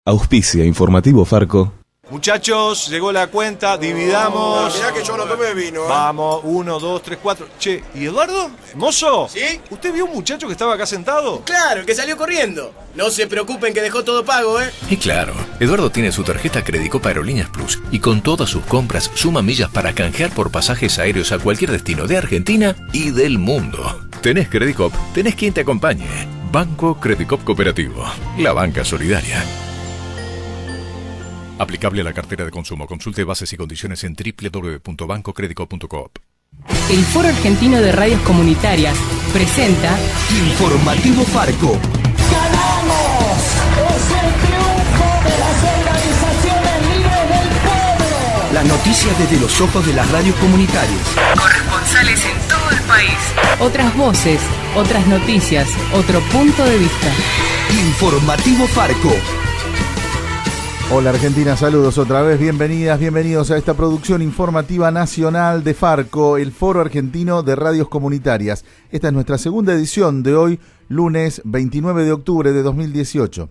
Auspicia Informativo Farco. Muchachos, llegó la cuenta, dividamos. Mirá que yo no tomé vino, Vamos, 1, 2, 3, 4. Che, ¿y Eduardo? ¿Mozo? ¿Sí? ¿Usted vio un muchacho que estaba acá sentado? Claro, el que salió corriendo. No se preocupen que dejó todo pago, ¿eh? Y claro, Eduardo tiene su tarjeta Credicop Aerolíneas Plus y con todas sus compras suma millas para canjear por pasajes aéreos a cualquier destino de Argentina y del mundo. Tenés Credicop, tenés quien te acompañe. Banco Credicop Cooperativo, la banca solidaria. Aplicable a la cartera de consumo. Consulte bases y condiciones en www.bancocredico.coop. El Foro Argentino de Radios Comunitarias presenta Informativo Farco. ¡Ganamos! ¡Es el triunfo de las organizaciones libres del pueblo! Las noticias desde los ojos de las radios comunitarias. corresponsales en todo el país. Otras voces, otras noticias, otro punto de vista. Informativo Farco. Hola Argentina, saludos otra vez, bienvenidas, bienvenidos a esta producción informativa nacional de Farco, el Foro Argentino de Radios Comunitarias. Esta es nuestra segunda edición de hoy, lunes 29 de octubre de 2018.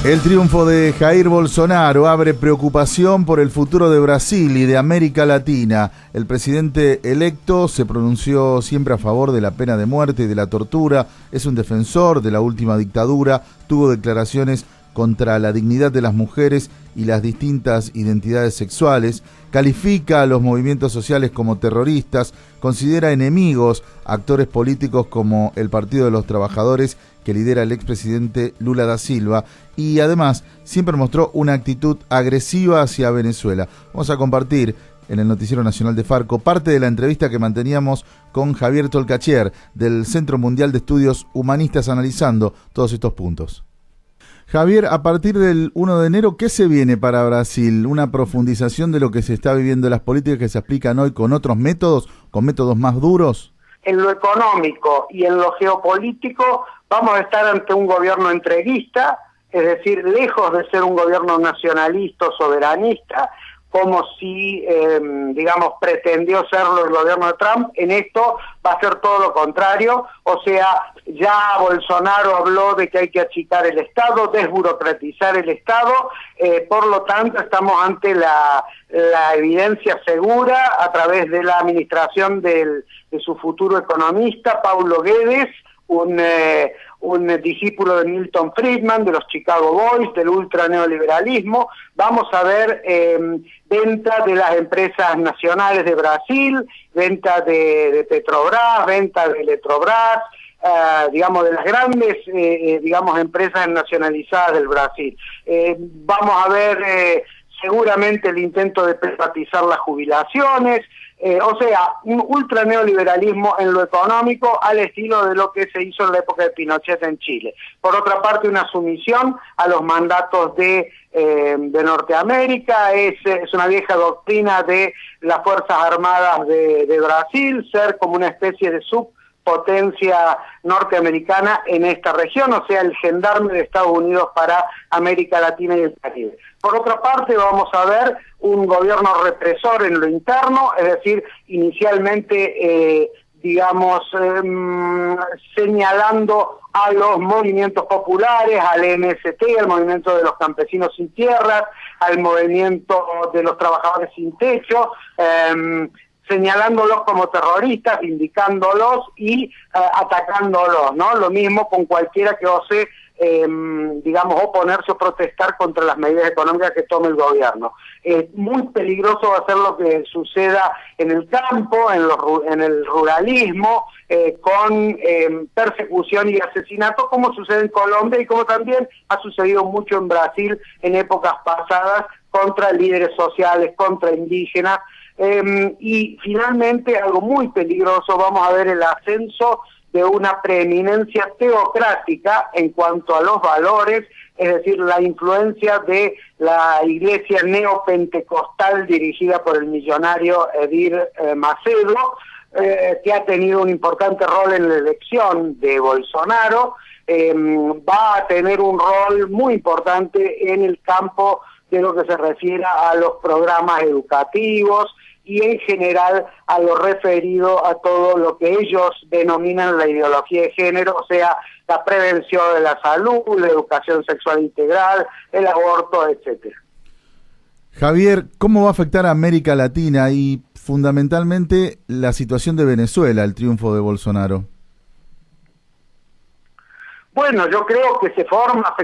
El triunfo de Jair Bolsonaro abre preocupación por el futuro de Brasil y de América Latina. El presidente electo se pronunció siempre a favor de la pena de muerte y de la tortura, es un defensor de la última dictadura, tuvo declaraciones contra la dignidad de las mujeres y las distintas identidades sexuales, califica a los movimientos sociales como terroristas, considera enemigos actores políticos como el Partido de los Trabajadores que lidera el expresidente Lula da Silva y además siempre mostró una actitud agresiva hacia Venezuela. Vamos a compartir en el Noticiero Nacional de Farco parte de la entrevista que manteníamos con Javier Tolcachier del Centro Mundial de Estudios Humanistas analizando todos estos puntos. Javier, a partir del 1 de enero, ¿qué se viene para Brasil? ¿Una profundización de lo que se está viviendo en las políticas que se aplican hoy con otros métodos, con métodos más duros? En lo económico y en lo geopolítico vamos a estar ante un gobierno entreguista, es decir, lejos de ser un gobierno nacionalista o soberanista, como si, pretendió serlo el gobierno de Trump. En esto va a ser todo lo contrario, o sea, ya Bolsonaro habló de que hay que achicar el Estado, desburocratizar el Estado, por lo tanto estamos ante la evidencia segura a través de la administración de su futuro economista, Paulo Guedes, un discípulo de Milton Friedman, de los Chicago Boys, del ultraneoliberalismo. Vamos a ver venta de las empresas nacionales de Brasil, venta de Petrobras, venta de Eletrobras, de las grandes, empresas nacionalizadas del Brasil. Vamos a ver seguramente el intento de privatizar las jubilaciones, un ultraneoliberalismo en lo económico al estilo de lo que se hizo en la época de Pinochet en Chile. Por otra parte, una sumisión a los mandatos de Norteamérica, es una vieja doctrina de las Fuerzas Armadas de Brasil, ser como una especie de subpotencia norteamericana en esta región, o sea, el gendarme de Estados Unidos para América Latina y el Caribe. Por otra parte, vamos a ver un gobierno represor en lo interno, es decir, inicialmente, señalando a los movimientos populares, al MST, al movimiento de los campesinos sin tierras, al movimiento de los trabajadores sin techo, señalándolos como terroristas, indicándolos y atacándolos, ¿no? Lo mismo con cualquiera que ose, oponerse o protestar contra las medidas económicas que tome el gobierno. Muy peligroso va a ser lo que suceda en el campo, en el ruralismo, con persecución y asesinato, como sucede en Colombia y como también ha sucedido mucho en Brasil en épocas pasadas contra líderes sociales, contra indígenas. Y finalmente, algo muy peligroso, vamos a ver el ascenso de una preeminencia teocrática en cuanto a los valores, es decir, la influencia de la iglesia neopentecostal dirigida por el millonario Edir Macedo, que ha tenido un importante rol en la elección de Bolsonaro, va a tener un rol muy importante en el campo de lo que se refiere a los programas educativos, y en general a lo referido a todo lo que ellos denominan la ideología de género, o sea, la prevención de la salud, la educación sexual integral, el aborto, etcétera. Javier, ¿cómo va a afectar a América Latina y fundamentalmente la situación de Venezuela, el triunfo de Bolsonaro? Bueno, yo creo que se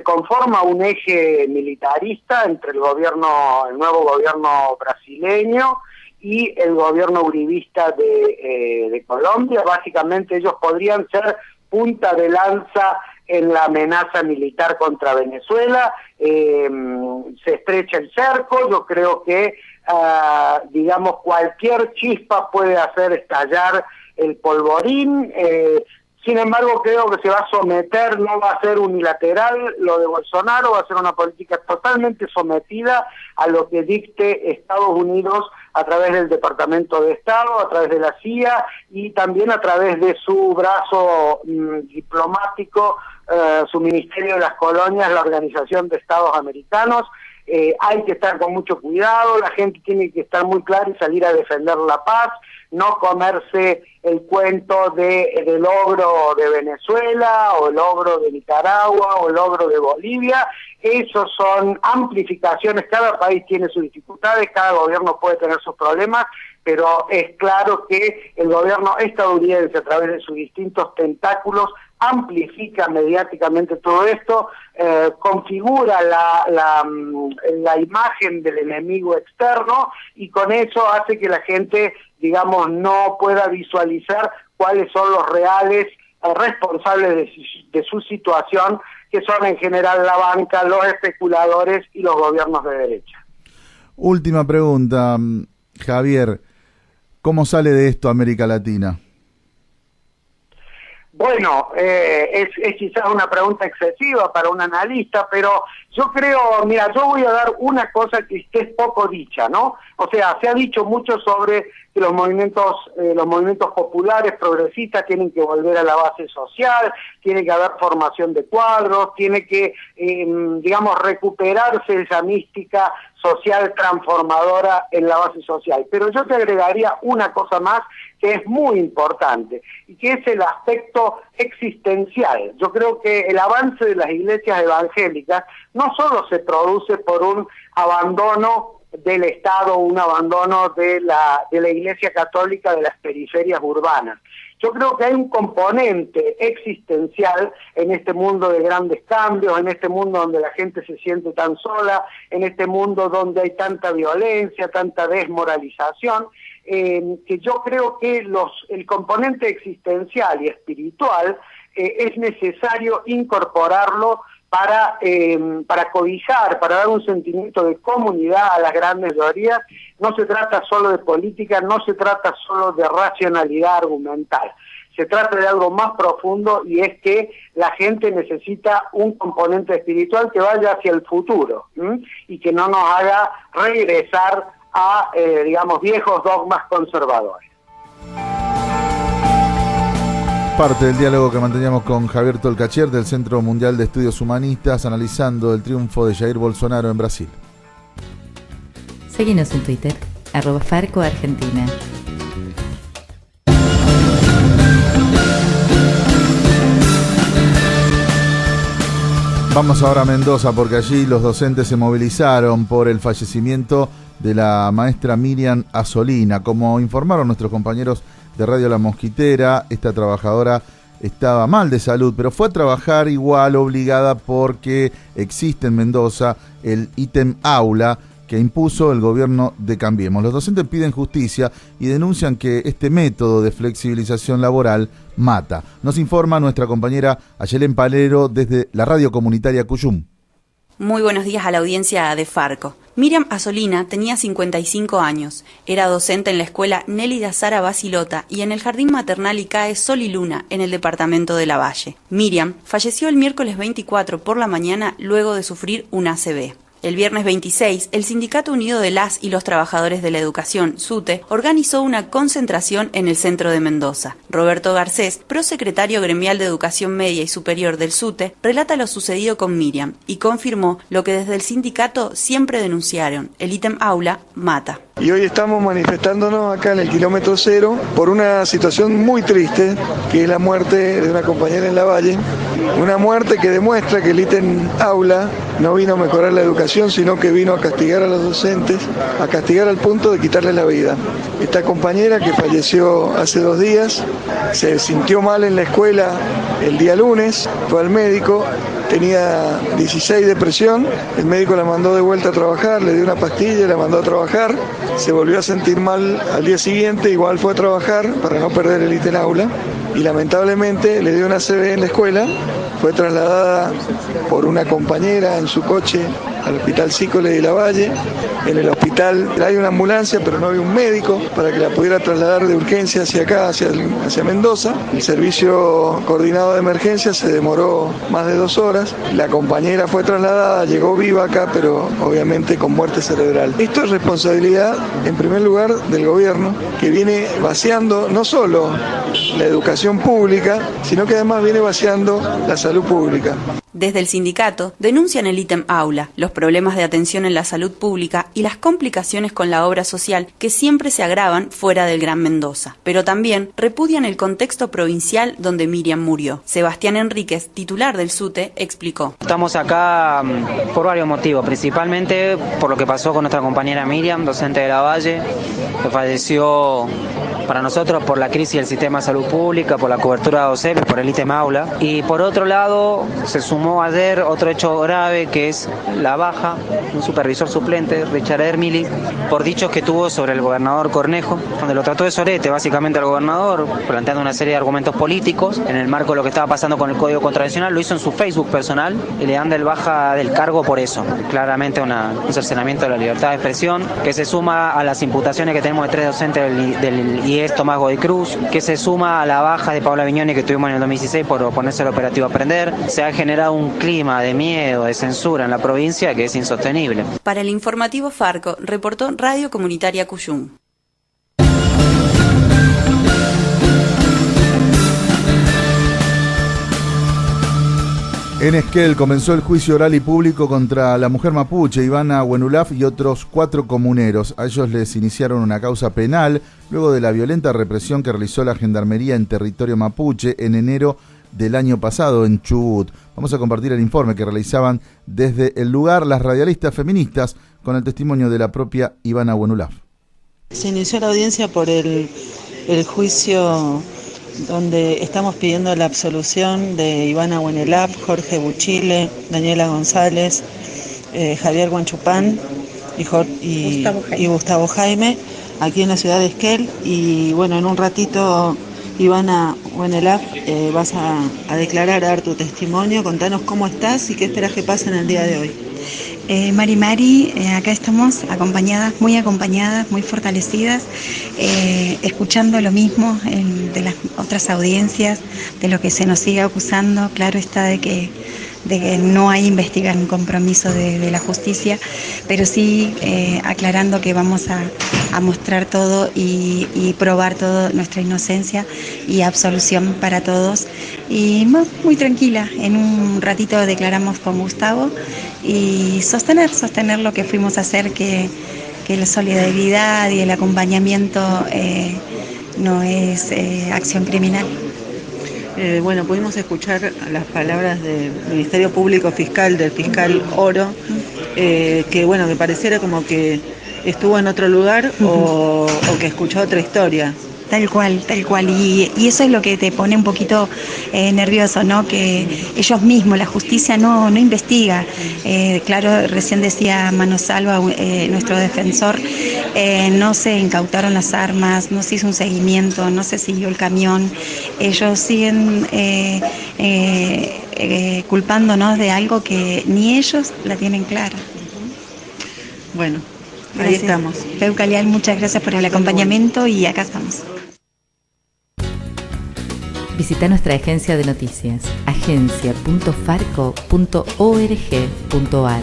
conforma un eje militarista entre el nuevo gobierno brasileño y el gobierno uribista de Colombia. Básicamente ellos podrían ser punta de lanza en la amenaza militar contra Venezuela. Se estrecha el cerco, yo creo que cualquier chispa puede hacer estallar el polvorín. Sin embargo, creo que se va a someter, no va a ser unilateral lo de Bolsonaro, va a ser una política totalmente sometida a lo que dicte Estados Unidos a través del Departamento de Estado, a través de la CIA y también a través de su brazo diplomático, su Ministerio de las Colonias, la Organización de Estados Americanos. Hay que estar con mucho cuidado, la gente tiene que estar muy clara y salir a defender la paz, no comerse el cuento del logro de Venezuela o el logro de Nicaragua o el logro de Bolivia. Esos son amplificaciones, cada país tiene sus dificultades, cada gobierno puede tener sus problemas, pero es claro que el gobierno estadounidense a través de sus distintos tentáculos amplifica mediáticamente todo esto, configura la imagen del enemigo externo y con eso hace que la gente, no pueda visualizar cuáles son los reales responsables de su situación, que son en general la banca, los especuladores y los gobiernos de derecha. Última pregunta, Javier, ¿cómo sale de esto América Latina? Bueno, es quizás una pregunta excesiva para un analista, pero yo creo, yo voy a dar una cosa que es poco dicha, ¿no? O sea, se ha dicho mucho sobre que los movimientos populares, progresistas, tienen que volver a la base social, tiene que haber formación de cuadros, tiene que, recuperarse esa mística social transformadora en la base social. Pero yo te agregaría una cosa más que es muy importante, y que es el aspecto existencial. Yo creo que el avance de las iglesias evangélicas no solo se produce por un abandono del Estado, un abandono de la Iglesia Católica de las periferias urbanas. Yo creo que hay un componente existencial en este mundo de grandes cambios, en este mundo donde la gente se siente tan sola, en este mundo donde hay tanta violencia, tanta desmoralización, que yo creo que el componente existencial y espiritual es necesario incorporarlo para cobijar, para dar un sentimiento de comunidad a las grandes mayorías. No se trata solo de política, no se trata solo de racionalidad argumental. Se trata de algo más profundo, y es que la gente necesita un componente espiritual que vaya hacia el futuro, y que no nos haga regresar a, viejos dogmas conservadores. Parte del diálogo que manteníamos con Javier Tolcachier del Centro Mundial de Estudios Humanistas, analizando el triunfo de Jair Bolsonaro en Brasil. Seguinos en Twitter, @FarcoArgentina. Vamos ahora a Mendoza, porque allí los docentes se movilizaron por el fallecimiento de la maestra Miriam Asolina. Como informaron nuestros compañeros de Radio La Mosquitera, esta trabajadora estaba mal de salud, pero fue a trabajar igual obligada porque existe en Mendoza el ítem aula que impuso el gobierno de Cambiemos. Los docentes piden justicia y denuncian que este método de flexibilización laboral mata. Nos informa nuestra compañera Ayelén Palero desde la radio comunitaria Cuyum. Muy buenos días a la audiencia de Farco. Miriam Asolina tenía 55 años, era docente en la escuela Nélida Sara Basilota y en el Jardín Maternal ICAE Sol y Luna, en el departamento de Lavalle. Miriam falleció el miércoles 24 por la mañana luego de sufrir un ACV. El viernes 26, el Sindicato Unido de las y los Trabajadores de la Educación, SUTE, organizó una concentración en el centro de Mendoza. Roberto Garcés, prosecretario gremial de Educación Media y Superior del SUTE, relata lo sucedido con Miriam y confirmó lo que desde el sindicato siempre denunciaron: el ítem aula mata. y hoy estamos manifestándonos acá en el kilómetro cero por una situación muy triste, que es la muerte de una compañera en Lavalle, una muerte que demuestra que el ítem aula no vino a mejorar la educación, sino que vino a castigar a los docentes, a castigar al punto de quitarle la vida. Esta compañera, que falleció hace 2 días, se sintió mal en la escuela el día lunes, fue al médico, tenía 16 de presión, el médico la mandó de vuelta a trabajar, le dio una pastilla, la mandó a trabajar, se volvió a sentir mal al día siguiente, igual fue a trabajar para no perder el ítem aula, y lamentablemente le dio una ACV en la escuela, fue trasladada por una compañera en su coche al Hospital Cícole de Lavalle. En el hospital hay una ambulancia, pero no había un médico para que la pudiera trasladar de urgencia hacia acá, hacia Mendoza. El servicio coordinado de emergencia se demoró más de 2 horas. La compañera fue trasladada, llegó viva acá, pero obviamente con muerte cerebral. Esto es responsabilidad, en primer lugar, del gobierno, que viene vaciando no solo la educación pública, sino que además viene vaciando la salud pública. Desde el sindicato denuncian el ítem aula, los problemas de atención en la salud pública y las complicaciones con la obra social que siempre se agravan fuera del Gran Mendoza. Pero también repudian el contexto provincial donde Miriam murió. Sebastián Enríquez, titular del SUTE, explicó. Estamos acá por varios motivos, principalmente por lo que pasó con nuestra compañera Miriam, docente de Lavalle, que falleció para nosotros por la crisis del sistema de salud pública, por la cobertura de OCEP, por el ítem aula. Y por otro lado, se sumó ayer otro hecho grave, que es la baja de un supervisor suplente, Richard Ermili, por dichos que tuvo sobre el gobernador Cornejo, donde lo trató de sorete básicamente al gobernador, planteando una serie de argumentos políticos en el marco de lo que estaba pasando con el Código Contravencional. Lo hizo en su Facebook personal y le dan del baja del cargo por eso. Claramente un cercenamiento de la libertad de expresión, que se suma a las imputaciones que tenemos de 3 docentes del IES Tomás Godoy Cruz, que se suma a la baja de Paula Viñoni que tuvimos en el 2016 por oponerse al operativo Aprender. Se ha generado un clima de miedo, de censura en la provincia que es insostenible. Para el informativo Farco, reportó Radio Comunitaria Cuyum. En Esquel comenzó el juicio oral y público contra la mujer mapuche Ivana Wenulaf y otros 4 comuneros. A ellos les iniciaron una causa penal luego de la violenta represión que realizó la Gendarmería en territorio mapuche en enero del año pasado en Chubut. Vamos a compartir el informe que realizaban desde el lugar las radialistas feministas con el testimonio de la propia Ivana Wenulaf. Se inició la audiencia por el juicio donde estamos pidiendo la absolución de Ivana Wenulaf, Jorge Buchile, Daniela González, Javier Guanchupán y Gustavo Jaime, aquí en la ciudad de Esquel. Y bueno, en un ratito, Ivana Wenulaf, vas a declarar, a dar tu testimonio. Contanos cómo estás y qué esperas que pase en el día de hoy. Mari, acá estamos muy acompañadas, muy fortalecidas, escuchando lo mismo de las otras audiencias, de lo que se nos sigue acusando. Claro está de que no hay un compromiso de la justicia, pero sí aclarando que vamos a mostrar todo y probar toda nuestra inocencia y absolución para todos. Y muy tranquila, en un ratito declaramos con Gustavo y sostener lo que fuimos a hacer, que la solidaridad y el acompañamiento no es acción criminal. Bueno, pudimos escuchar las palabras del Ministerio Público Fiscal, del fiscal Oro, que bueno, que pareciera como que estuvo en otro lugar o que escuchó otra historia. Tal cual. Y eso es lo que te pone un poquito nervioso, ¿no? Que ellos mismos, la justicia no investiga. Claro, recién decía Mano Salva, nuestro defensor, no se incautaron las armas, no se hizo un seguimiento, no se siguió el camión. Ellos siguen culpándonos de algo que ni ellos la tienen clara. Bueno, ahí estamos. Peucalial, muchas gracias por el acompañamiento y acá estamos. Visita nuestra agencia de noticias, agencia.farco.org.ar.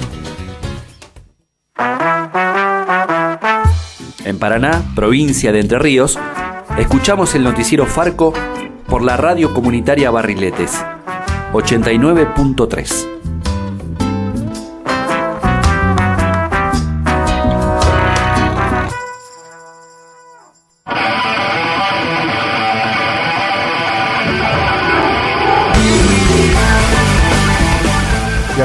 En Paraná, provincia de Entre Ríos, escuchamos el noticiero Farco por la radio comunitaria Barriletes, 89.3.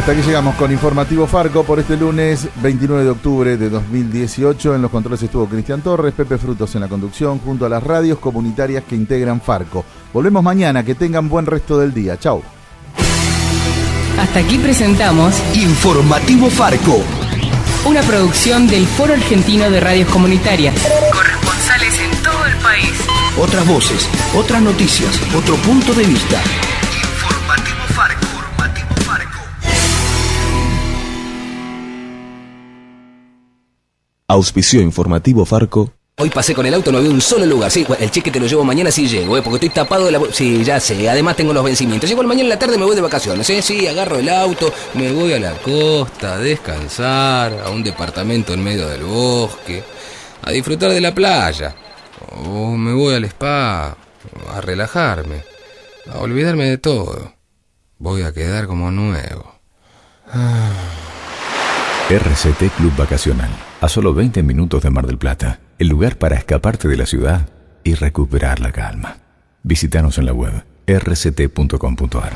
hasta aquí llegamos con Informativo Farco por este lunes 29 de octubre de 2018. En los controles estuvo Cristian Torres, Pepe Frutos en la conducción, junto a las radios comunitarias que integran Farco. Volvemos mañana, que tengan buen resto del día. Chau. Hasta aquí presentamos Informativo Farco, una producción del Foro Argentino de Radios Comunitarias. Corresponsales en todo el país. otras voces, otras noticias, otro punto de vista. Informativo Farco. Auspició Informativo Farco. Hoy pasé con el auto, no había un solo lugar. Sí, el cheque te lo llevo mañana si llego, porque estoy tapado de la... Sí, ya sé, además tengo los vencimientos. Igual mañana en la tarde me voy de vacaciones, ¿eh? Sí, agarro el auto, me voy a la costa, a descansar, a un departamento en medio del bosque, a disfrutar de la playa. O me voy al spa, a relajarme, a olvidarme de todo. Voy a quedar como nuevo. RCT Club Vacacional, a solo 20 minutos de Mar del Plata, el lugar para escaparte de la ciudad y recuperar la calma. Visítanos en la web rct.com.ar.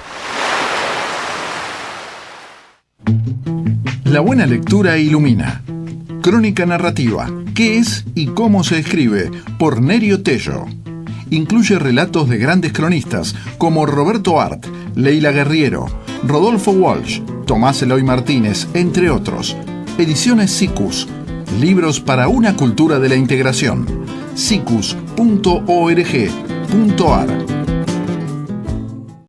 La buena lectura ilumina. Crónica narrativa, ¿qué es y cómo se escribe? Por Nerio Tello. Incluye relatos de grandes cronistas como Roberto Art, Leila Guerriero, Rodolfo Walsh, Tomás Eloy Martínez, entre otros. Ediciones Siccus. Libros para una cultura de la integración. siccus.org.ar